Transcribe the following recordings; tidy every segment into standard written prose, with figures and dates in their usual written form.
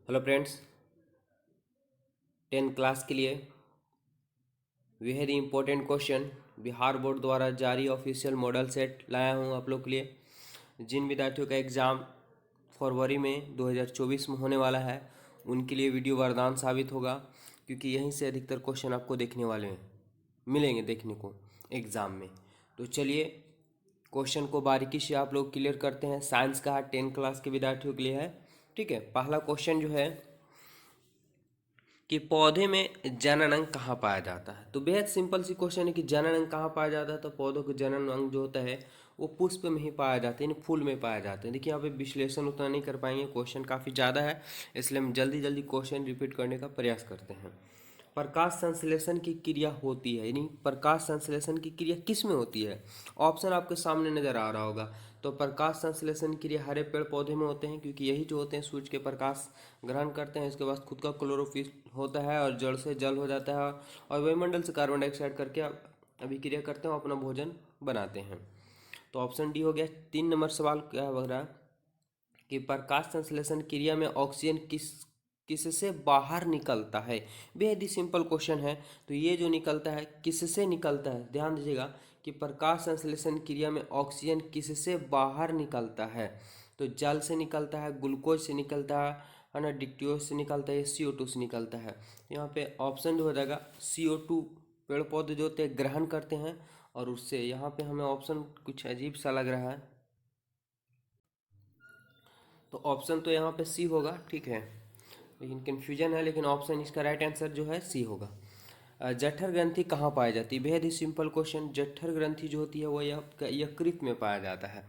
Hello friends, 10 class के लिए very important question Bihar board द्वारा जारी ऑफिशियल मॉडल सेट लाया हूँ आप लोग के लिए। जिन विद्यार्थियों का एग्ज़ाम फरवरी में 2024 में होने वाला है उनके लिए वीडियो वरदान साबित होगा, क्योंकि यहीं से अधिकतर क्वेश्चन आपको देखने वाले हैं मिलेंगे देखने को एग्ज़ाम में। तो चलिए क्वेश्चन को बारीकी से आप लोग क्लियर करते हैं। साइंस का 10 क्लास के विद्यार्थियों के लिए है। ठीक है, पहला क्वेश्चन जो है कि पौधे में जनन अंग कहाँ पाया जाता है। तो बेहद सिंपल सी क्वेश्चन है कि जनन अंग कहाँ पाया जाता है। तो पौधों के जनन अंग जो होता है वो पुष्प में ही पाया जाता है, यानी फूल में पाया जाता है। देखिए यहाँ पे विश्लेषण उतना नहीं कर पाएंगे, क्वेश्चन काफ़ी ज़्यादा है, इसलिए हम जल्दी जल्दी क्वेश्चन रिपीट करने का प्रयास करते हैं। प्रकाश संश्लेषण की क्रिया होती है, यानी प्रकाश संश्लेषण की क्रिया किस में होती है। ऑप्शन आपके सामने नजर आ रहा होगा। तो प्रकाश संश्लेषण की क्रिया हरे पेड़ पौधे में होते हैं, क्योंकि यही जो होते हैं सूर्य के प्रकाश ग्रहण करते हैं, इसके बाद खुद का क्लोरोफिल होता है और जड़ से जल हो जाता है और वायुमंडल से कार्बन डाइऑक्साइड करके अभिक्रिया करते हैं और अपना भोजन बनाते हैं। तो ऑप्शन डी हो गया। 3 नंबर सवाल क्या हो रहा है कि प्रकाश संश्लेषण क्रिया में ऑक्सीजन किससे बाहर निकलता है। बेहद ही सिंपल क्वेश्चन है। तो ये जो निकलता है किससे निकलता है, ध्यान दीजिएगा कि प्रकाश संश्लेषण क्रिया में ऑक्सीजन किससे बाहर निकलता है। तो जल से निकलता है, ग्लूकोज से निकलता है ना, डिक्टियोज से निकलता है, CO2 से निकलता है। यहाँ पे ऑप्शन जो हो जाएगा CO2 पेड़ पौधे जो होते हैं ग्रहण करते हैं और उससे यहाँ पे हमें ऑप्शन कुछ अजीब सा लग रहा है, तो ऑप्शन तो यहाँ पे सी होगा। ठीक है, लेकिन कन्फ्यूजन है, लेकिन ऑप्शन इसका राइट आंसर जो है सी होगा। जठर ग्रंथि कहाँ पाई जाती है। बेहद ही सिंपल क्वेश्चन। जठर ग्रंथि जो होती है वो यकृत में पाया जाता है।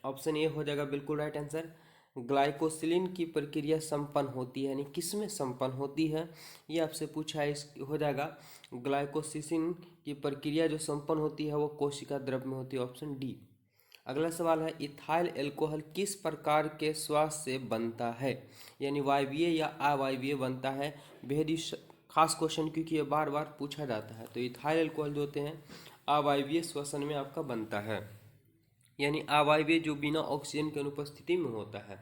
ऑप्शन ए हो जाएगा बिल्कुल राइट आंसर। ग्लाइकोसिलिन की प्रक्रिया संपन्न होती है, यानी किस में संपन्न होती है, ये आपसे पूछा है। इस हो जाएगा ग्लाइकोसिलिन की प्रक्रिया जो संपन्न होती है वो कोशिका द्रव में होती है, ऑप्शन डी। अगला सवाल है इथाइल एल्कोहल किस प्रकार के श्वास से बनता है, यानी वायवीय या अवायवीय बनता है। बेहद ही खास क्वेश्चन, क्योंकि ये बार बार पूछा जाता है। तो इथाइल एल्कोहल जो होते हैं अवायवीय श्वसन में आपका बनता है, यानी अवायवीय जो बिना ऑक्सीजन की अनुपस्थिति में होता है।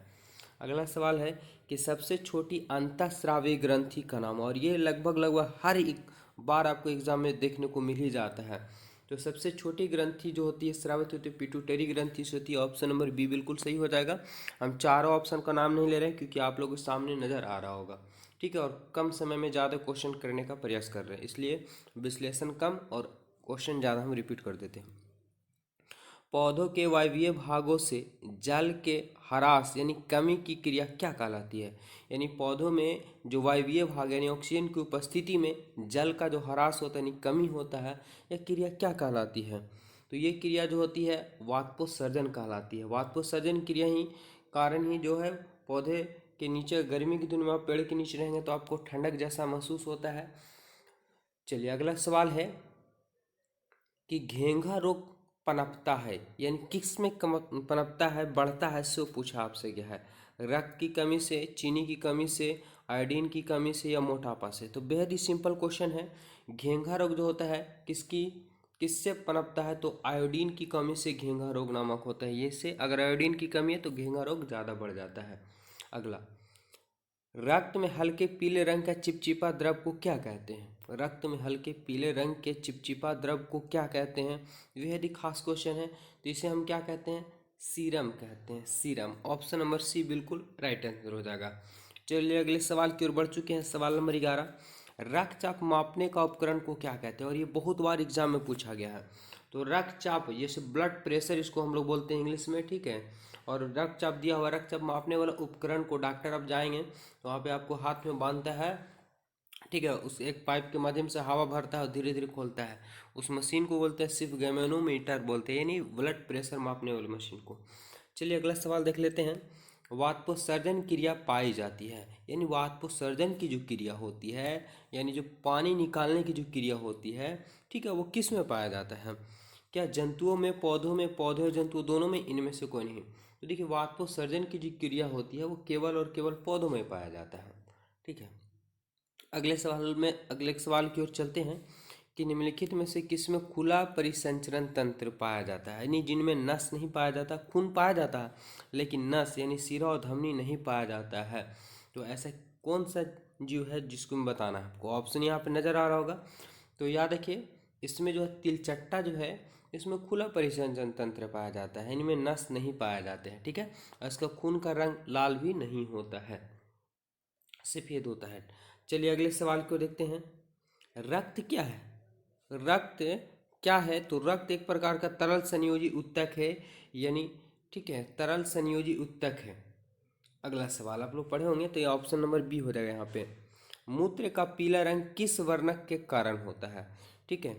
अगला सवाल है कि सबसे छोटी अंतःस्रावी ग्रंथि का नाम, और ये लगभग लगभग हर एक बार आपको एग्जाम में देखने को मिल ही जाता है। तो सबसे छोटी ग्रंथि जो होती है स्रावित होती है पिट्यूटरी ग्रंथि से होती है, ऑप्शन नंबर बी बिल्कुल सही हो जाएगा। हम चारों ऑप्शन का नाम नहीं ले रहे हैं क्योंकि आप लोगों के सामने नज़र आ रहा होगा। ठीक है, और कम समय में ज़्यादा क्वेश्चन करने का प्रयास कर रहे हैं, इसलिए विश्लेषण कम और क्वेश्चन ज़्यादा हम रिपीट कर देते हैं। पौधों के वायवीय भागों से जल के ह्रास यानी कमी की क्रिया क्या कहलाती है। यानी पौधों में जो वायवीय भाग यानी ऑक्सीजन की उपस्थिति में जल का जो ह्रास होता है यानी कमी होता है, यह क्रिया क्या कहलाती है। तो ये क्रिया जो होती है वाष्पोत्सर्जन कहलाती है। वाष्पोत्सर्जन क्रिया ही कारण ही जो है पौधे के नीचे गर्मी के दिनों में आप पेड़ के नीचे रहेंगे तो आपको ठंडक जैसा महसूस होता है। चलिए अगला सवाल है कि घेंघा रोग पनपता है, यानी किस में पनपता है बढ़ता है, सो पूछा आपसे गया है। रक्त की कमी से, चीनी की कमी से, आयोडीन की कमी से या मोटापा से। तो बेहद ही सिंपल क्वेश्चन है। घेंघा रोग जो होता है किससे पनपता है, तो आयोडीन की कमी से घेंघा रोग नामक होता है। ये से अगर आयोडीन की कमी है तो घेंघा रोग ज़्यादा बढ़ जाता है। अगला, रक्त में हल्के पीले रंग का चिपचिपा द्रव को क्या कहते हैं। रक्त में हल्के पीले रंग के चिपचिपा द्रव को क्या कहते हैं। बेहद ही खास क्वेश्चन है। तो इसे हम क्या कहते हैं, सीरम कहते हैं, सीरम। ऑप्शन नंबर सी बिल्कुल राइट आंसर हो जाएगा। चलिए अगले सवाल की ओर बढ़ चुके हैं। सवाल नंबर 11, रक्तचाप मापने का उपकरण को क्या कहते हैं, और ये बहुत बार एग्जाम में पूछा गया है। तो रक्तचाप जैसे ब्लड प्रेशर इसको हम लोग बोलते हैं इंग्लिश में, ठीक है। और रक्तचाप दिया हुआ, रक्तचाप मापने वाला उपकरण को डॉक्टर अब जाएंगे तो वहाँ पे आपको हाथ में बांधता है, ठीक है, उस एक पाइप के माध्यम से हवा भरता है और धीरे धीरे खोलता है। उस मशीन को बोलते हैं सिर्फ गैमेनोमीटर बोलते हैं, यानी ब्लड प्रेशर मापने वाली मशीन को। चलिए अगला सवाल देख लेते हैं। वाष्पोत्सर्जन क्रिया पाई जाती है, यानी वाष्पोत्सर्जन की जो क्रिया होती है यानी जो पानी निकालने की जो क्रिया होती है, ठीक है, वो किस में पाया जाता है। क्या जंतुओं में, पौधों में, पौधे और जंतु दोनों में, इनमें से कोई नहीं। तो देखिए वाष्पोत्सर्जन की जो क्रिया होती है वो केवल और केवल पौधों में पाया जाता है। ठीक है, अगले सवाल की ओर चलते हैं कि निम्नलिखित में से किसमें खुला परिसंचरण तंत्र पाया जाता है, यानी जिनमें नस नहीं पाया जाता, खून पाया जाता है लेकिन नस यानी सिरा और धमनी नहीं पाया जाता है। तो ऐसा कौन सा जीव है जिसको मैं बताना है आपको। ऑप्शन यहाँ पे नज़र आ रहा होगा। तो याद रखिए, इसमें जो है तिलचट्टा जो है, इसमें खुला परिसंचरण तंत्र पाया जाता है, इनमें नस नहीं पाया जाते हैं, ठीक है। और इसका खून का रंग लाल भी नहीं होता है, सफेद होता है। चलिए अगले सवाल को देखते हैं। रक्त क्या है? रक्त क्या है? तो रक्त एक प्रकार का तरल संयोजी उत्तक है, यानी ठीक है, तरल संयोजी उत्तक है। अगला सवाल आप लोग पढ़े होंगे, तो ये ऑप्शन नंबर बी हो जाएगा यहाँ पे। मूत्र का पीला रंग किस वर्णक के कारण होता है? ठीक है,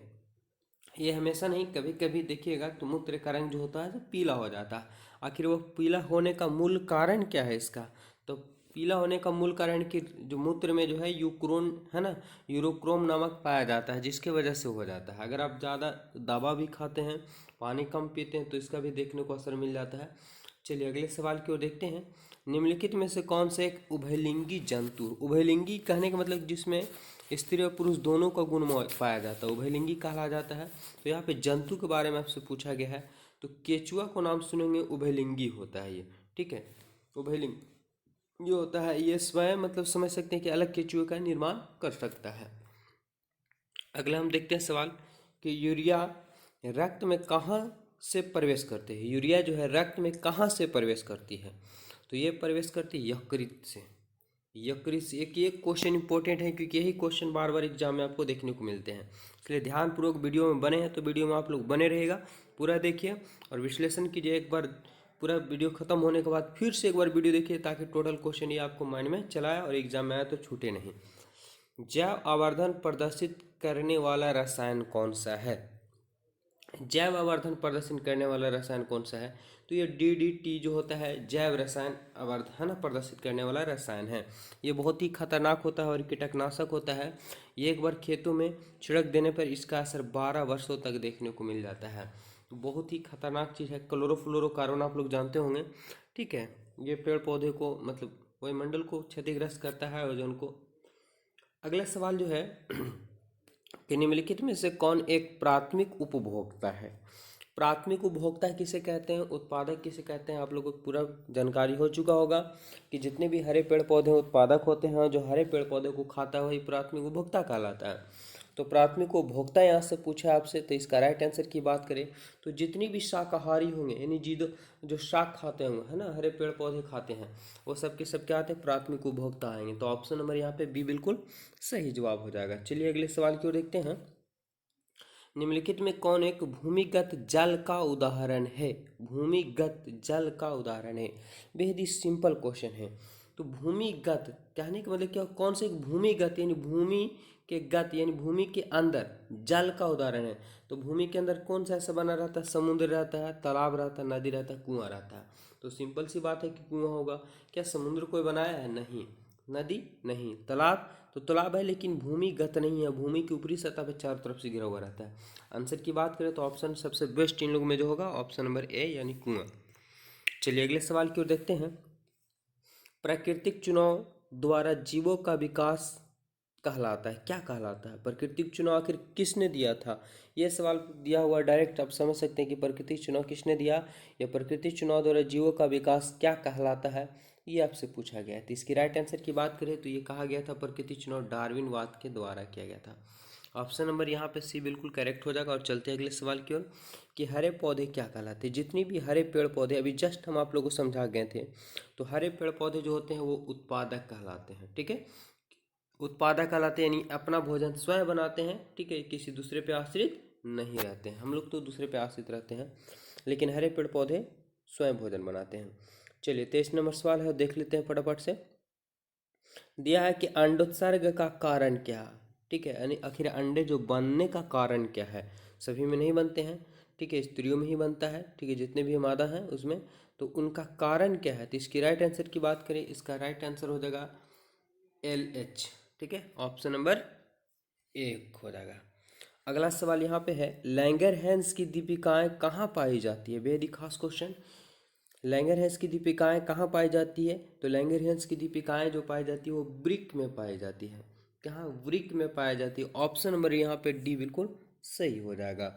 ये हमेशा नहीं, कभी कभी देखिएगा तो मूत्र का रंग जो होता है तो पीला हो जाता है। आखिर वो पीला होने का मूल कारण क्या है इसका? तो पीला होने का मूल कारण कि जो मूत्र में जो है यूक्रोन है ना, यूरोक्रोम नामक पाया जाता है, जिसके वजह से हो जाता है। अगर आप ज़्यादा दवा भी खाते हैं, पानी कम पीते हैं, तो इसका भी देखने को असर मिल जाता है। चलिए अगले सवाल की ओर देखते हैं। निम्नलिखित में से कौन सा एक उभयलिंगी जंतु, उभयलिंगी कहने का मतलब जिसमें स्त्री और पुरुष दोनों का गुण पाया जाता है, उभयलिंगी कहा जाता है। तो यहाँ पे जंतु के बारे में आपसे पूछा गया है, तो केचुआ को नाम सुनेंगे, उभयलिंगी होता है ये, ठीक है। उभयलिंगी होता है ये, स्वयं मतलब समझ सकते हैं कि अलग केचुए का निर्माण कर सकता है। अगला हम देखते हैं सवाल कि यूरिया रक्त में कहाँ से प्रवेश करते हैं? यूरिया जो है रक्त में कहाँ से प्रवेश करती है? तो ये प्रवेश करती है यकृत से। यकृत से। एक ये क्वेश्चन इंपॉर्टेंट है, क्योंकि यही क्वेश्चन बार बार एग्जाम में आपको देखने को मिलते हैं, इसलिए ध्यानपूर्वक वीडियो में बने हैं, तो वीडियो में आप लोग बने रहेगा, पूरा देखिए और विश्लेषण कीजिए। एक बार पूरा वीडियो खत्म होने के बाद फिर से एक बार वीडियो देखिए, ताकि टोटल क्वेश्चन ये आपको माइंड में चलाए और एग्जाम में आए तो छूटे नहीं। जैव आवर्धन प्रदर्शित करने वाला रसायन कौन सा है? जैव आवर्धन प्रदर्शन करने वाला रसायन कौन सा है? तो ये DDT जो होता है, जैव रसायन आवर्धन प्रदर्शित करने वाला रसायन है। ये बहुत ही खतरनाक होता है और कीटनाशक होता है। ये एक बार खेतों में छिड़क देने पर इसका असर 12 वर्षों तक देखने को मिल जाता है। तो बहुत ही खतरनाक चीज़ है। क्लोरोफ्लोरोकार्बन आप लोग जानते होंगे, ठीक है। ये पेड़ पौधे को मतलब वायुमंडल को क्षतिग्रस्त करता है, ओजोन को। अगला सवाल जो है कि निम्नलिखित में से कौन एक प्राथमिक उपभोक्ता है? प्राथमिक उपभोक्ता किसे कहते हैं, उत्पादक किसे कहते हैं? आप लोगों को पूरा जानकारी हो चुका होगा कि जितने भी हरे पेड़ पौधे उत्पादक होते हैं, जो हरे पेड़ पौधे को खाता है वही प्राथमिक उपभोक्ता कहलाता है। तो प्राथमिक उपभोक्ता यहाँ से पूछा आपसे, तो इसका राइट आंसर की बात करें तो जितनी भी शाकाहारी होंगे, यानी जो शाक खाते होंगे है ना, हरे पेड़ पौधे खाते हैं, वो सब के सब क्या आते हैं? प्राथमिक उपभोक्ता आएंगे। तो ऑप्शन नंबर यहाँ पे बी बिल्कुल सही जवाब हो जाएगा। चलिए अगले सवाल की ओर देखते हैं। निम्नलिखित में कौन एक भूमिगत जल का उदाहरण है? भूमिगत जल का उदाहरण है। बेहद ही सिंपल क्वेश्चन है। तो भूमिगत कहने का मतलब क्या? कौन से एक भूमिगत यानी भूमि के गत यानी भूमि के अंदर जल का उदाहरण है। तो भूमि के अंदर कौन सा ऐसा बना रहता है? समुद्र रहता है, तालाब रहता है, नदी रहता है, कुआं रहता है। तो सिंपल सी बात है कि कुआं होगा। क्या समुद्र कोई बनाया है? नहीं। नदी नहीं। तालाब तो तालाब है, लेकिन भूमिगत नहीं है, भूमि की ऊपरी सतह पर चारों तरफ से घिरा हुआ रहता है। आंसर की बात करें तो ऑप्शन सबसे बेस्ट इन लोगों में जो होगा ऑप्शन नंबर ए यानी कुआं। चलिए अगले सवाल की ओर देखते हैं। प्राकृतिक चुनाव द्वारा जीवों का विकास कहलाता है, क्या कहलाता है? प्राकृतिक चुनाव आखिर किसने दिया था? यह सवाल दिया हुआ डायरेक्ट आप समझ सकते हैं कि प्राकृतिक चुनाव किसने दिया, या प्राकृतिक चुनाव द्वारा जीवों का विकास क्या कहलाता है, ये आपसे पूछा गया है। तो इसकी राइट आंसर की बात करें तो ये कहा गया था प्राकृतिक चुनाव डार्विनवाद के द्वारा किया गया था। ऑप्शन नंबर यहाँ पे सी बिल्कुल करेक्ट हो जाएगा। और चलते हैं अगले सवाल की ओर कि हरे पौधे क्या कहलाते हैं? जितनी भी हरे पेड़ पौधे अभी जस्ट हम आप लोगों को समझा गए थे, तो हरे पेड़ पौधे जो होते हैं वो उत्पादक कहलाते हैं, ठीक है। उत्पादक कहलाते हैं यानी अपना भोजन स्वयं बनाते हैं, ठीक है, किसी दूसरे पे आश्रित नहीं रहते हैं। हम लोग तो दूसरे पे आश्रित रहते हैं, लेकिन हरे पेड़ पौधे स्वयं भोजन बनाते हैं। चलिए 23 नंबर सवाल है, देख लेते हैं फटाफट से। दिया है कि अंडोत्सर्ग का कारण क्या? ठीक है, यानी आखिर अंडे जो बनने का कारण क्या है? सभी में नहीं बनते हैं, ठीक है, स्त्रियों में ही बनता है, ठीक है, जितने भी मादा हैं उसमें। तो उनका कारण क्या है? तो इसकी राइट आंसर की बात करें, इसका राइट आंसर हो जाएगा LH, ठीक है, ऑप्शन नंबर ए हो जाएगा। अगला सवाल यहाँ पे है, लैंगरहैंस की दीपिकाएं कहाँ पाई जाती है? बेहद ही खास क्वेश्चन। लैंगरहैंस की दीपिकाएं कहाँ पाई जाती है? तो लैंगरहैंस की दीपिकाएं जो पाई जाती है वो वृक्क में पाई जाती है। कहाँ? वृक्क में पाई जाती है। ऑप्शन नंबर यहाँ पे डी बिल्कुल सही हो जाएगा।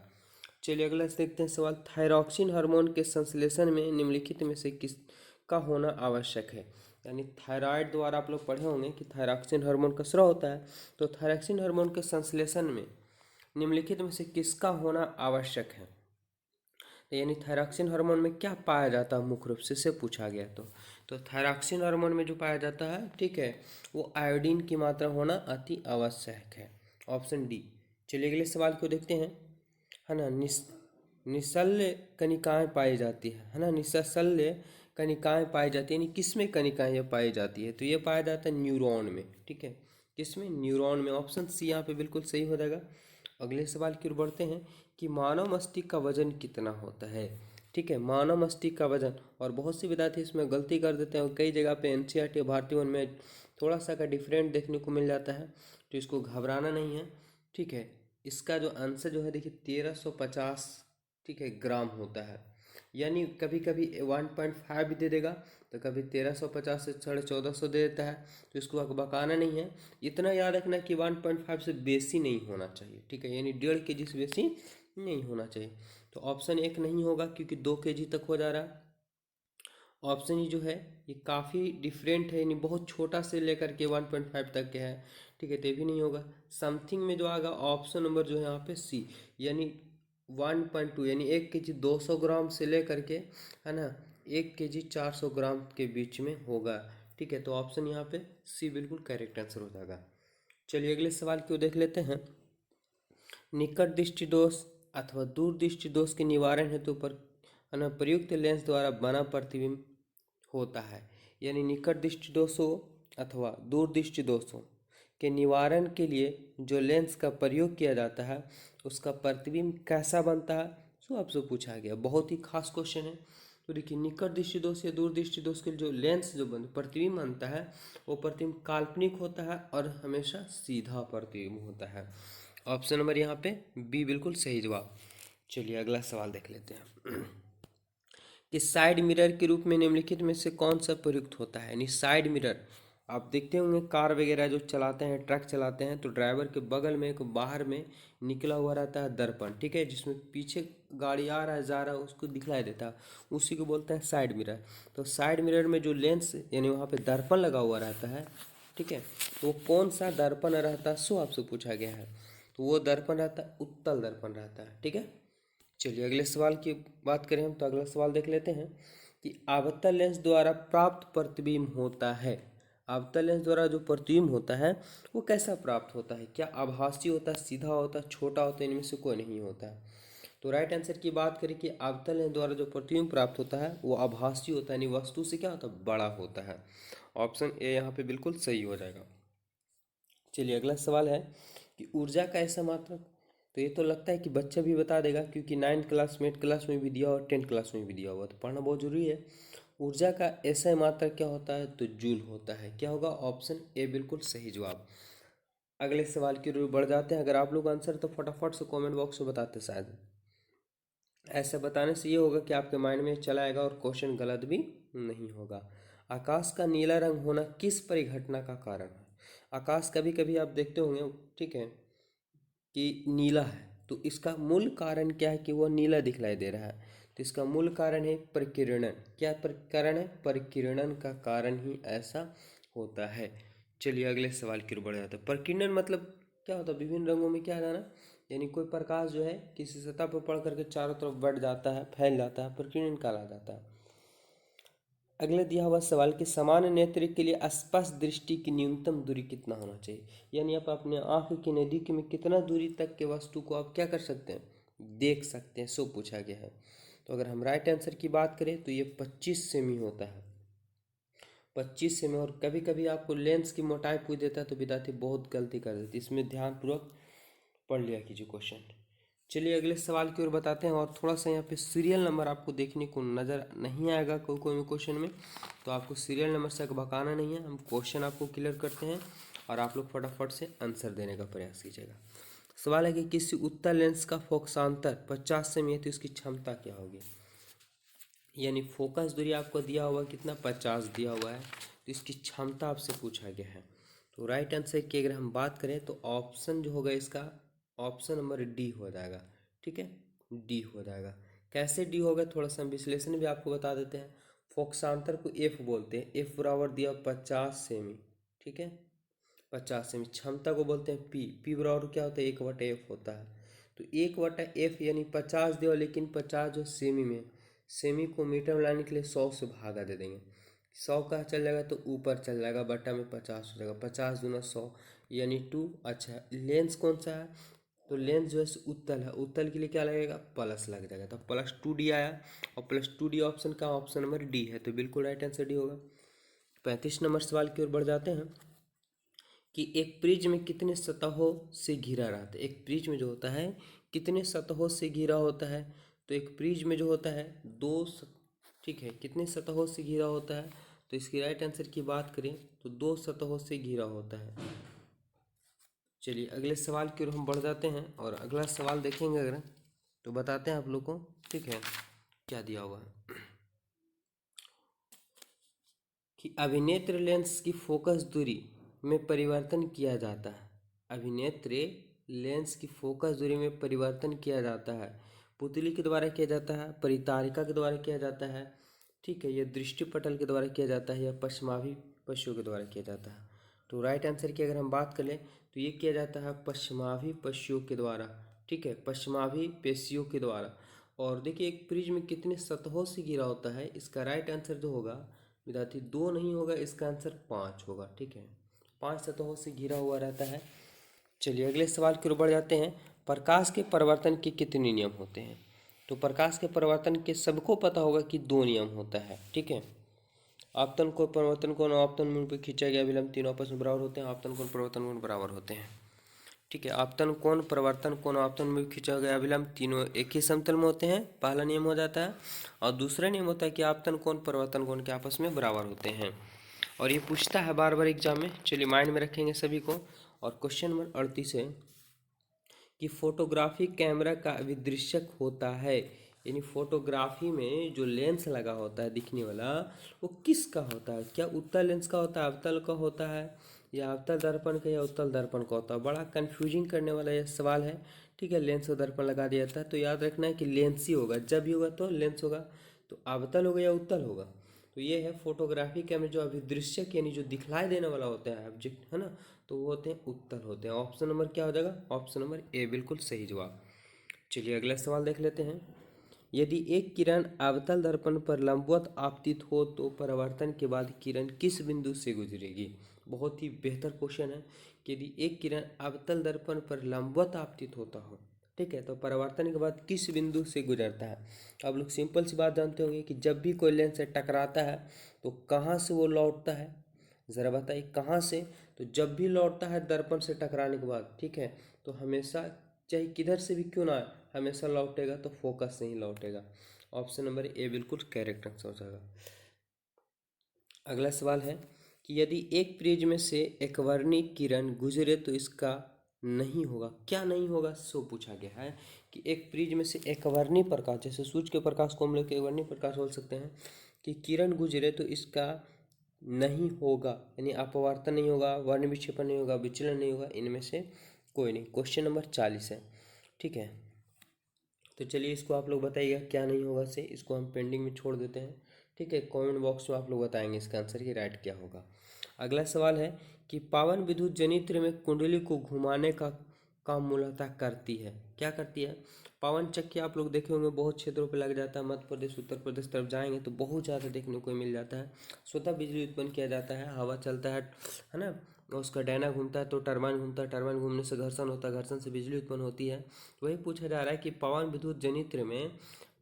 चलिए अगला देखते हैं सवाल। थायरॉक्सिन हार्मोन के संश्लेषण में निम्नलिखित में से किसका होना आवश्यक है? यानी थायराइड द्वारा आप लोग पढ़े होंगे कि थायरॉक्सिन हार्मोन का स्राव होता है। तो थायरॉक्सिन हार्मोन के संश्लेषण में निम्नलिखित में से किसका होना आवश्यक है? तो यानी थायरॉक्सिन हार्मोन में क्या पाया जाता है मुख्य रूप से, इसे पूछा गया। तो थायरॉक्सिन हार्मोन में जो पाया जाता है, ठीक है, वो आयोडीन की मात्रा होना अति आवश्यक है, ऑप्शन डी। चलिए अगले सवाल को देखते हैं, है ना। निशल्य कणिकाएं पाई जाती है ना, निशल्य कणिकाएं पाई जाती है, यानी किसमें कणिकाएं ये पाई जाती है? तो ये पाया जाता है न्यूरॉन में, ठीक है, किसमें? न्यूरॉन में। ऑप्शन सी यहाँ पे बिल्कुल सही हो जाएगा। अगले सवाल की ओर बढ़ते हैं कि मानव मस्तिष्क का वजन कितना होता है? ठीक है, मानव मस्तिष्क का वजन, और बहुत से विद्यार्थी इसमें गलती कर देते हैं और कई जगह पे एनसीईआरटी भारतीय वन में थोड़ा सा का डिफरेंट देखने को मिल जाता है, तो इसको घबराना नहीं है, ठीक है। इसका जो आंसर जो है देखिए 1350, ठीक है, ग्राम होता है। यानी कभी कभी 1.5 भी दे देगा, तो कभी 1350 से 1450 दे देता है, तो इसको बकाना नहीं है। इतना याद रखना कि 1.5 से बेसी नहीं होना चाहिए, ठीक है, यानी 1.5 kg से बेसी नहीं होना चाहिए। तो ऑप्शन एक नहीं होगा क्योंकि 2 kg तक हो जा रहा है। ऑप्शन ई जो है ये काफ़ी डिफरेंट है, यानी बहुत छोटा से लेकर के 1.5 तक के है, ठीक है, तो ये भी नहीं होगा। समथिंग में जो आएगा ऑप्शन नंबर जो है यहाँ पे सी, यानी 1.2, यानी 1 kg 200 ग्राम से लेकर के, है ना, 1 kg 400 ग्राम के बीच में होगा, ठीक है। तो ऑप्शन यहाँ पे सी बिल्कुल करेक्ट आंसर हो जाएगा। चलिए अगले सवाल को देख लेते हैं। निकट दृष्टि दोष अथवा दूर दृष्टि दोष के निवारण हेतु पर, है ना, प्रयुक्त लेंस द्वारा बना प्रतिबिंब होता है। यानी निकट दृष्टि दोषों अथवा दूर दृष्टि दोषों के निवारण के लिए जो लेंस का प्रयोग किया जाता है उसका प्रतिबिंब कैसा बनता है, सो आपसे पूछा गया। बहुत ही खास क्वेश्चन है। तो देखिए, निकट दृष्टि दोष या दूर दृष्टि दोष के जो लेंस जो प्रतिबिंब बनता है वो प्रतिबिंब काल्पनिक होता है और हमेशा सीधा प्रतिबिंब होता है। ऑप्शन नंबर यहाँ पे बी बिल्कुल सही जवाब। चलिए अगला सवाल देख लेते हैं कि साइड मिरर के रूप में निम्नलिखित में से कौन सा प्रयुक्त होता है? यानी साइड मिरर आप देखते होंगे कार वगैरह जो चलाते हैं, ट्रक चलाते हैं, तो ड्राइवर के बगल में एक बाहर में निकला हुआ रहता है दर्पण, ठीक है, जिसमें पीछे गाड़ी आ रहा है जा रहा है उसको दिखलाई देता है, उसी को बोलते हैं साइड मिरर। तो साइड मिरर में जो लेंस यानी वहाँ पे दर्पण लगा हुआ रहता है, ठीक है, तो वो कौन सा दर्पण रहता है, सो आपसे पूछा गया है। तो वो दर्पण रहता है उत्तल दर्पण रहता है, ठीक है। चलिए अगले सवाल की बात करें हम, तो अगला सवाल देख लेते हैं कि आपतन लेंस द्वारा प्राप्त प्रतिबिंब होता है। आपतन लेंस द्वारा जो प्रतिबिंब होता है वो कैसा प्राप्त होता है? क्या आभासी होता है, सीधा होता है, छोटा होता है, इनमें से कोई नहीं होता है? तो राइट आंसर की बात करें कि आपतन लेंस द्वारा जो प्रतिबिंब प्राप्त होता है वो आभासी होता है, यानी वस्तु से क्या होता है, बड़ा होता है। ऑप्शन ए यहाँ पे बिल्कुल सही हो जाएगा। चलिए अगला सवाल है कि ऊर्जा का ऐसा मात्रक, तो ये तो लगता है कि बच्चा भी बता देगा क्योंकि 9th क्लास में 8th क्लास में भी दिया और 10th क्लास में भी दिया हुआ, तो पढ़ना बहुत जरूरी है। ऊर्जा का ऐसा मात्रक क्या होता है? तो जूल होता है। क्या होगा? ऑप्शन ए बिल्कुल सही जवाब। अगले सवाल की ओर बढ़ जाते हैं। अगर आप लोग आंसर तो फटाफट से कमेंट बॉक्स में बताते, शायद ऐसा बताने से ये होगा कि आपके माइंड में चला आएगा और क्वेश्चन गलत भी नहीं होगा। आकाश का नीला रंग होना किस परिघटना का कारण है? आकाश कभी कभी आप देखते होंगे, ठीक है, कि नीला है, तो इसका मूल कारण क्या है कि वह नीला दिखलाई दे रहा है? तो इसका मूल कारण है परिकिरणन। क्या कारण है? परिकिरणन का कारण ही ऐसा होता है। चलिए अगले सवाल की ओर बढ़ जाते हैं। परिकिरणन मतलब क्या होता है? विभिन्न रंगों में क्या जाना, यानी कोई प्रकाश जो है किसी सतह पर पड़ करके चारों तरफ बढ़ जाता है, फैल जाता है, परिकिरणन कहा जाता है। अगले दिया हुआ सवाल कि सामान्य नेत्र के लिए स्पष्ट दृष्टि की न्यूनतम दूरी कितना होना चाहिए? यानी आप अपने आंख की नज़दीक में कितना दूरी तक के वस्तु को आप क्या कर सकते हैं, देख सकते हैं, सो पूछा गया है। तो अगर हम राइट आंसर की बात करें तो ये 25 सेमी होता है, 25 सेमी। और कभी कभी आपको लेंस की मोटाई पूछ देता है तो विद्यार्थी बहुत गलती कर देती है, इसमें ध्यानपूर्वक पढ़ लिया कीजिए क्वेश्चन। चलिए अगले सवाल की ओर बताते हैं। और थोड़ा सा यहाँ पे सीरियल नंबर आपको देखने को नज़र नहीं आएगा कोई कोई क्वेश्चन में, तो आपको सीरियल नंबर से भकाना नहीं है, हम क्वेश्चन आपको क्लियर करते हैं और आप लोग फटाफट से आंसर देने का प्रयास कीजिएगा। सवाल है कि किसी उत्तल लेंस का फोकसांतर 50 सेमी है तो इसकी क्षमता क्या होगी? यानी फोकस दूरी आपको दिया हुआ कितना, 50 दिया हुआ है, तो इसकी क्षमता आपसे पूछा गया है। तो राइट आंसर की अगर हम बात करें तो ऑप्शन जो होगा इसका, ऑप्शन नंबर डी हो जाएगा, ठीक है, डी हो जाएगा। कैसे डी होगा, थोड़ा सा हम विश्लेषण भी आपको बता देते हैं। फोकसांतर को एफ बोलते हैं। एफ बराबर दिया 50 सेमी, ठीक है, 50 सेमी। क्षमता को बोलते हैं पी। पी बराबर क्या होता है, 1/f होता है। तो 1/f यानी 50 दिया, लेकिन 50 जो सेमी में, सेमी को मीटर में लाने के लिए 100 से भागा दे देंगे। 100 कहाँ चल जाएगा, तो ऊपर चल जाएगा, बटा में 50 हो जाएगा। 50 दूना 100 यानी 2। अच्छा, लेंस कौन सा है, तो लेंस जो है उत्तल है। उत्तल के लिए क्या लगेगा, प्लस लग जाएगा, तो +2d आया। और +2d ऑप्शन का ऑप्शन नंबर डी है, तो बिल्कुल राइट आंसर डी होगा। 35 नंबर सवाल की ओर बढ़ जाते हैं कि एक प्रिज्म में कितने सतहों से घिरा रहता है। एक प्रिज्म जो होता है कितने सतहों से घिरा होता है, तो एक प्रिज्म में जो होता है ठीक है, कितने सतहों से घिरा होता है, तो इसकी राइट आंसर की बात करें तो 2 सतहों से घिरा होता है। चलिए अगले सवाल की ओर हम बढ़ जाते हैं, और अगला सवाल देखेंगे अगर तो बताते हैं आप लोग को, ठीक है, क्या दिया हुआ है कि अभिनेत्र लेंस की फोकस दूरी में परिवर्तन किया जाता है। अभिनेत्र लेंस की फोकस दूरी में परिवर्तन किया जाता है। पुतली के द्वारा किया जाता है, परितारिका के द्वारा किया जाता है, ठीक है, या दृष्टिपटल के द्वारा किया जाता है, या पश्चिमाभि पशुओं के द्वारा किया जाता है। तो राइट आंसर की अगर हम बात करें तो ये किया जाता है पश्चिमाभि पशुओं के द्वारा, ठीक है, पश्चिमाभि पेशियों के द्वारा। और देखिए एक प्रिज्म में कितने सतहों से घिरा होता है, इसका राइट आंसर जो होगा विद्यार्थी 2 नहीं होगा, इसका आंसर 5 होगा, ठीक है, 5 सतहों से घिरा हुआ रहता है। चलिए अगले सवाल की ओर बढ़ जाते हैं। प्रकाश के परिवर्तन के कितने नियम होते हैं, तो प्रकाश के परिवर्तन के सबको पता होगा कि 2 नियम होता है, ठीक है। आपतन कोण परिवर्तन कोण आपतन मूल पर खींचा गया विलंब तीनों आपस में बराबर होते हैं। आपतन कोण परिवर्तन कोण बराबर होते हैं, ठीक है। आपतन कोण परिवर्तन कोण आपतन में खींचा गया विलंब तीनों एक ही समतल में होते हैं, पहला नियम हो जाता है। और दूसरा नियम होता है कि आपतन कोण परिवर्तन कोण के आपस में बराबर होते हैं। और ये पूछता है बार बार एग्जाम में, चलिए माइंड में रखेंगे सभी को। और क्वेश्चन नंबर 38 है कि फोटोग्राफी कैमरा का विदृश्यक होता है, यानी फोटोग्राफी में जो लेंस लगा होता है दिखने वाला, वो किसका होता है, क्या उत्तल लेंस का होता है, अवतल का होता है, या अवतल दर्पण का, या उत्तल दर्पण का होता है। बड़ा कंफ्यूजिंग करने वाला यह सवाल है, ठीक है। लेंस और दर्पण लगा दिया जाता है, तो याद रखना है कि लेंस ही होगा, जब भी होगा तो लेंस होगा, तो अवतल होगा या उत्तल होगा। तो ये है फोटोग्राफी कैमरा जो अभिदृश्यक यानी जो दिखलाई देने वाला होता है ऑब्जेक्ट, है ना, तो वो होते हैं उत्तल होते हैं। ऑप्शन नंबर क्या हो जाएगा, ऑप्शन नंबर ए बिल्कुल सही जवाब। चलिए अगला सवाल देख लेते हैं। यदि एक किरण अवतल दर्पण पर लंबवत आपतित हो तो परावर्तन के बाद किरण किस बिंदु से गुजरेगी। बहुत ही बेहतर क्वेश्चन है कि यदि एक किरण अवतल दर्पण पर लंबवत आपतित होता हो, ठीक है, तो परावर्तन के बाद किस बिंदु से गुजरता है। आप लोग सिंपल सी बात जानते होंगे कि जब भी कोई लेंस से टकराता है तो कहाँ से वो लौटता है, ज़रा बताइए कहाँ से। तो जब भी लौटता है दर्पण से टकराने के बाद, ठीक है, तो हमेशा चाहे किधर से भी क्यों ना आए, हमेशा लौटेगा तो फोकस से ही लौटेगा। ऑप्शन नंबर ए बिल्कुल करेक्ट आंसर हो जाएगा। अगला सवाल है कि यदि एक प्रिज्म में से एकवर्णी किरण गुजरे तो इसका नहीं होगा, क्या नहीं होगा, सो पूछा गया है कि एक प्रिज्म में से एकवर्णी प्रकाश, जैसे सूर्य के प्रकाश को हम लोग एकवर्णी प्रकाश बोल सकते हैं, कि किरण गुजरे तो इसका नहीं होगा, यानी अपवर्तन नहीं होगा, वर्ण विक्षेपण नहीं होगा, विचलन नहीं होगा, इनमें से कोई नहीं। क्वेश्चन नंबर 40 है, ठीक है। तो चलिए इसको आप लोग बताइएगा क्या नहीं होगा से, इसको हम पेंडिंग में छोड़ देते हैं, ठीक है। कमेंट बॉक्स में आप लोग बताएंगे इसका आंसर कि राइट क्या होगा। अगला सवाल है कि पावन विद्युत जनित्र में कुंडली को घुमाने का काम मूलतः करती है, क्या करती है। पावन चक्की आप लोग देखे होंगे बहुत क्षेत्रों पर लग जाता है, मध्य प्रदेश उत्तर प्रदेश तरफ जाएंगे तो बहुत ज़्यादा देखने को मिल जाता है। स्वतः बिजली उत्पन्न किया जाता है, हवा चलता है ना, उसका डायना घूमता है तो टरबाइन घूमता है, टरबाइन घूमने से घर्षण होता है, घर्षण से बिजली उत्पन्न होती है। वही पूछा जा रहा है कि पवन विद्युत जनित्र में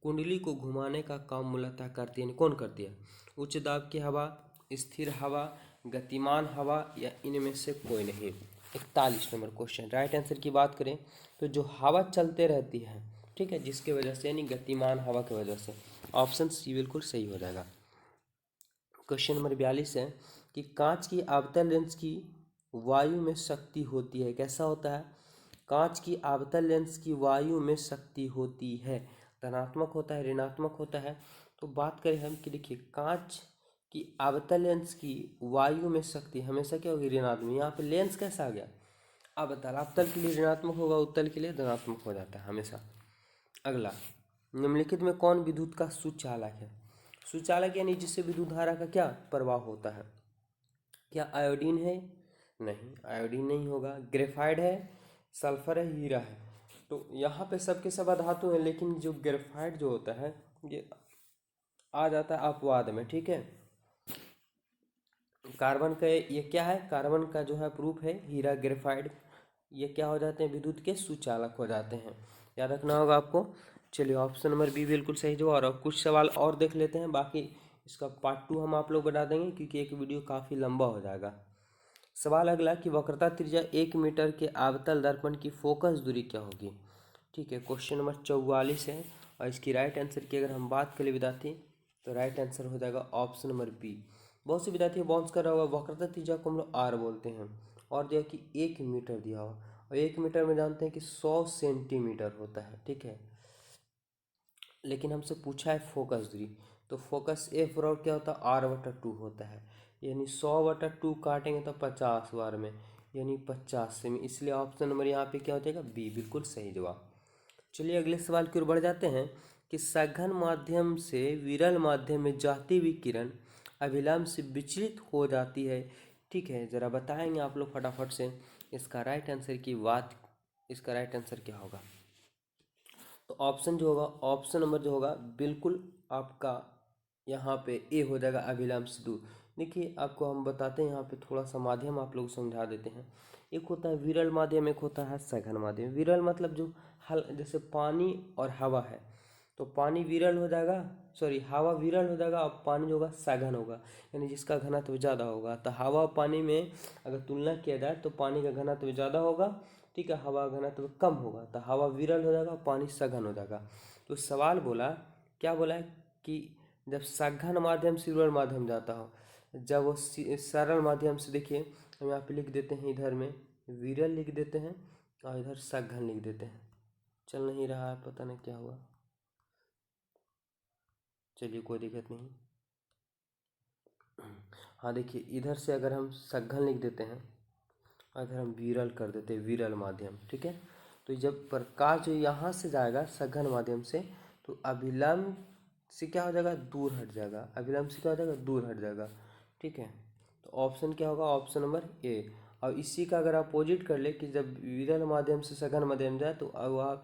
कुंडली को घुमाने का काम मूलतः करती है, कौन करती है। उच्च दाब की हवा, स्थिर हवा, गतिमान हवा, या इनमें से कोई नहीं। 41 नंबर क्वेश्चन, राइट आंसर की बात करें तो जो हवा चलते रहती है, ठीक है, जिसके वजह से, यानी गतिमान हवा की वजह से, ऑप्शन सी बिल्कुल सही हो जाएगा। क्वेश्चन नंबर 42 है कि कांच की आपतन लेंस की वायु में शक्ति होती है, कैसा होता है। कांच की आपतन लेंस की वायु में शक्ति होती है, धनात्मक होता है, ऋणात्मक होता है। तो बात करें हम कि देखिए कांच की आपतन लेंस की वायु में शक्ति हमेशा क्या होगी, ऋणात्मक। यहाँ पे लेंस कैसा आ गया, अवतल, अवतल के लिए ऋणात्मक होगा, उत्तल के लिए धनात्मक हो जाता है हमेशा। अगला, निम्नलिखित में कौन विद्युत का सुचालक है। सुचालक यानी जिससे विद्युत धारा का क्या प्रवाह होता है। क्या आयोडीन है? नहीं, आयोडीन नहीं होगा। ग्रेफाइड है, सल्फर है, हीरा है। तो यहाँ पे सबके सब धातु हैं, लेकिन जो ग्रेफाइड जो होता है ये आ जाता है अपवाद में, ठीक है। कार्बन का ये क्या है, कार्बन का जो है प्रूफ है हीरा ग्रेफाइड, ये क्या हो जाते हैं, विद्युत के सुचालक हो जाते हैं, याद रखना होगा आपको। चलिए ऑप्शन नंबर बी बिल्कुल सही जवाब। और कुछ सवाल और देख लेते हैं, बाकी इसका पार्ट 2 हम आप लोग बना देंगे क्योंकि एक वीडियो काफ़ी लंबा हो जाएगा। सवाल अगला कि वक्रता त्रिज्या 1 मीटर के अवतल दर्पण की फोकस दूरी क्या होगी। ठीक है, क्वेश्चन नंबर 44 है और इसकी राइट आंसर की अगर हम बात करें विद्यार्थी तो राइट आंसर हो जाएगा ऑप्शन नंबर बी। बहुत से विद्यार्थी बाउंस कर रहा होगा, वक्रता त्रिज्या को हम लोग आर बोलते हैं और जो है कि 1 मीटर दिया हुआ, और 1 मीटर में जानते हैं कि 100 सेंटीमीटर होता है, ठीक है। लेकिन हमसे पूछा है फोकस दूरी, तो फोकस एफ बराबर क्या होता है, R/2 होता है, यानी 100/2 काटेंगे तो 50 बार में, यानी 50 सेमी, इसलिए ऑप्शन नंबर यहाँ पे क्या हो जाएगा, बी बिल्कुल सही जवाब। चलिए अगले सवाल की ओर बढ़ जाते हैं कि सघन माध्यम से विरल माध्यम में जाती हुई किरण अभिलंब से विचलित हो जाती है, ठीक है। ज़रा बताएंगे आप लोग फटाफट से इसका राइट आंसर की बात, इसका राइट आंसर क्या होगा। तो ऑप्शन जो होगा, ऑप्शन नंबर जो होगा बिल्कुल आपका यहाँ पे ए हो जाएगा, अभिलंब से दूर। देखिए आपको हम बताते हैं यहाँ पे थोड़ा सा माध्यम आप लोग समझा देते हैं। एक होता है विरल माध्यम, एक होता है सघन माध्यम। विरल मतलब जो जैसे पानी और हवा है, तो पानी विरल हो जाएगा, सॉरी हवा विरल हो जाएगा और पानी जो होगा सघन होगा, यानी जिसका घनत्व ज़्यादा होगा। तो हवा और पानी में अगर तुलना किया जाए तो पानी का घनत्व ज़्यादा होगा, ठीक है, हवा घनत्व कम होगा, तो हवा विरल हो जाएगा, पानी सघन हो जाएगा। तो सवाल बोला, क्या बोला है कि जब सघन माध्यम से विरल माध्यम जाता हो, जब वो सरल माध्यम से, देखिए हम यहाँ पे लिख देते हैं, इधर में विरल लिख देते हैं और इधर सघन लिख देते हैं। चल नहीं रहा है, पता नहीं क्या हुआ, चलिए कोई दिक्कत नहीं। हाँ देखिए, इधर से अगर हम सघन लिख देते हैं, अगर हम विरल कर देते हैं, विरल माध्यम, ठीक है। तो जब प्रकाश जो यहाँ से जाएगा सघन माध्यम से, तो अभिलंब से क्या हो जाएगा, दूर हट जाएगा, अभिलंब से क्या हो जाएगा, दूर हट जाएगा, ठीक है। तो ऑप्शन क्या होगा, ऑप्शन नंबर ए। और इसी का अगर अपोजिट कर ले कि जब विरल माध्यम से सघन माध्यम जाए तो अब वह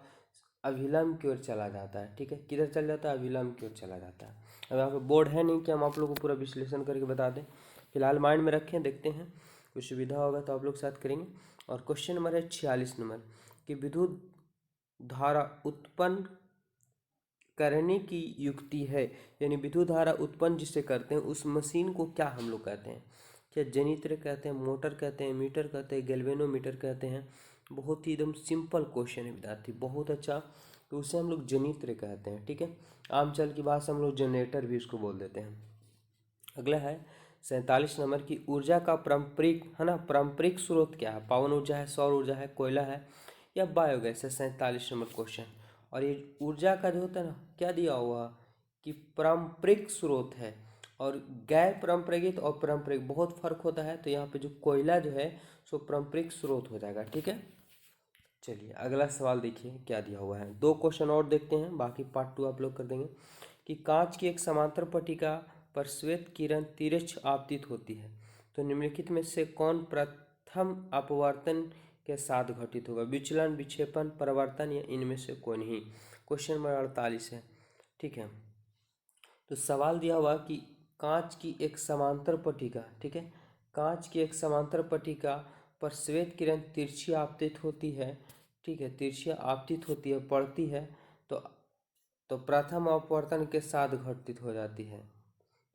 अभिलंब की ओर चला जाता है, ठीक है। किधर चल जाता है, अभिलंब की ओर चला जाता है। अब यहाँ पे बोर्ड है नहीं कि हम आप लोगों को पूरा विश्लेषण करके बता दें, फिलहाल माइंड में रखें, देखते हैं कुछ सुविधा होगा तो आप लोग साथ करेंगे। और क्वेश्चन नंबर है 46 नंबर कि विद्युत धारा उत्पन्न करने की युक्ति है, यानी विद्युत धारा उत्पन्न जिससे करते हैं उस मशीन को क्या हम लोग कहते हैं। क्या जनित्र कहते हैं, मोटर कहते हैं, मीटर कहते हैं, गैल्वेनोमीटर कहते हैं। बहुत ही एकदम सिंपल क्वेश्चन है विद्यार्थी, बहुत अच्छा। तो उसे हम लोग जनित्र कहते हैं, ठीक है। आम चल की भाषा हम लोग जनरेटर भी उसको बोल देते हैं। अगला है 47 नंबर की ऊर्जा का पारंपरिक, है ना, पारंपरिक स्रोत क्या है। पवन ऊर्जा है, सौर ऊर्जा है, कोयला है या बायोगैस है। 47 नंबर क्वेश्चन। और ये ऊर्जा का जो होता है ना, क्या दिया हुआ कि पारंपरिक स्रोत है, और गैर पारंपरिक और पारंपरिक बहुत फर्क होता है। तो यहाँ पे जो कोयला जो है सो पारंपरिक स्रोत हो जाएगा, ठीक है। चलिए अगला सवाल देखिए क्या दिया हुआ है। 2 क्वेश्चन और देखते हैं, बाकी पार्ट 2 आप लोग कर देंगे। कि कांच की एक समांतर पट्टिका पर श्वेत किरण तिरछ आपतित होती है, तो निम्नलिखित में से कौन प्रथम अपवर्तन के साथ घटित होगा। विचलन, विक्षेपण, परावर्तन या इनमें से कोई नहीं। क्वेश्चन नंबर 48 है, ठीक है। तो सवाल दिया हुआ कि कांच की एक समांतर पट्टिका, ठीक है, कांच की एक समांतर पट्टिका पर श्वेत किरण तिरछी आपतित होती है, ठीक है, तिरछी आपतित होती है, पड़ती है, तो प्रथम अपवर्तन के साथ घटित हो जाती है।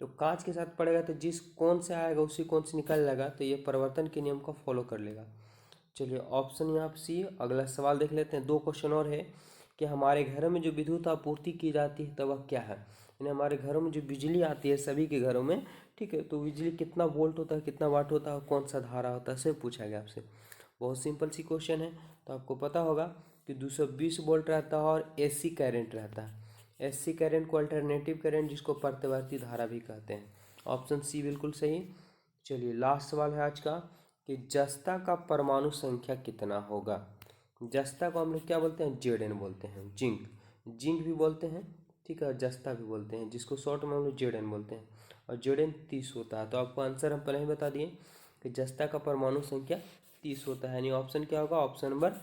तो कांच के साथ पड़ेगा तो जिस कोण से आएगा उसी कोण से निकल जाएगा, तो ये परिवर्तन के नियम को फॉलो कर लेगा। चलिए ऑप्शन यहाँ पे सी। अगला सवाल देख लेते हैं, 2 क्वेश्चन और है कि हमारे घरों में जो विद्युत आपूर्ति की जाती है तो वह क्या है। यानी हमारे घरों में जो बिजली आती है सभी के घरों में, ठीक है, तो बिजली कितना वोल्ट होता है, कितना वाट होता है, कौन सा धारा होता है, सब पूछा गया आपसे। बहुत सिंपल सी क्वेश्चन है, तो आपको पता होगा कि 220 वोल्ट रहता है और AC करंट रहता है। AC करंट को अल्टरनेटिव करंट, जिसको प्रत्यावर्ती धारा भी कहते हैं। ऑप्शन सी बिल्कुल सही। चलिए लास्ट सवाल है आज का कि जस्ता का परमाणु संख्या कितना होगा। जस्ता को हम लोग क्या बोलते हैं, Zn बोलते हैं, जिंक, जिंक भी बोलते हैं, ठीक है, और जस्ता भी बोलते हैं, जिसको शॉर्ट में हम लोग जेडन बोलते हैं, और जेडन 30 होता है। तो आपको आंसर हम पहले ही बता दिए कि जस्ता का परमाणु संख्या 30 होता है, यानी ऑप्शन क्या होगा, ऑप्शन नंबर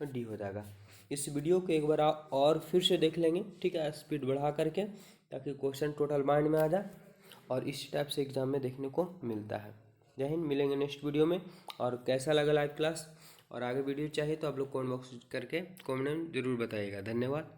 डी हो जाएगा। इस वीडियो को एक बार आप और फिर से देख लेंगे, ठीक है, स्पीड बढ़ा करके, ताकि क्वेश्चन टोटल माइंड में आ जाए, और इस टाइप से एग्जाम में देखने को मिलता है। जय हिंद, मिलेंगे नेक्स्ट वीडियो में। और कैसा लगा लाइव क्लास, और आगे वीडियो चाहिए तो आप लोग कमेंट बॉक्स करके कमेंट में जरूर बताइएगा। धन्यवाद।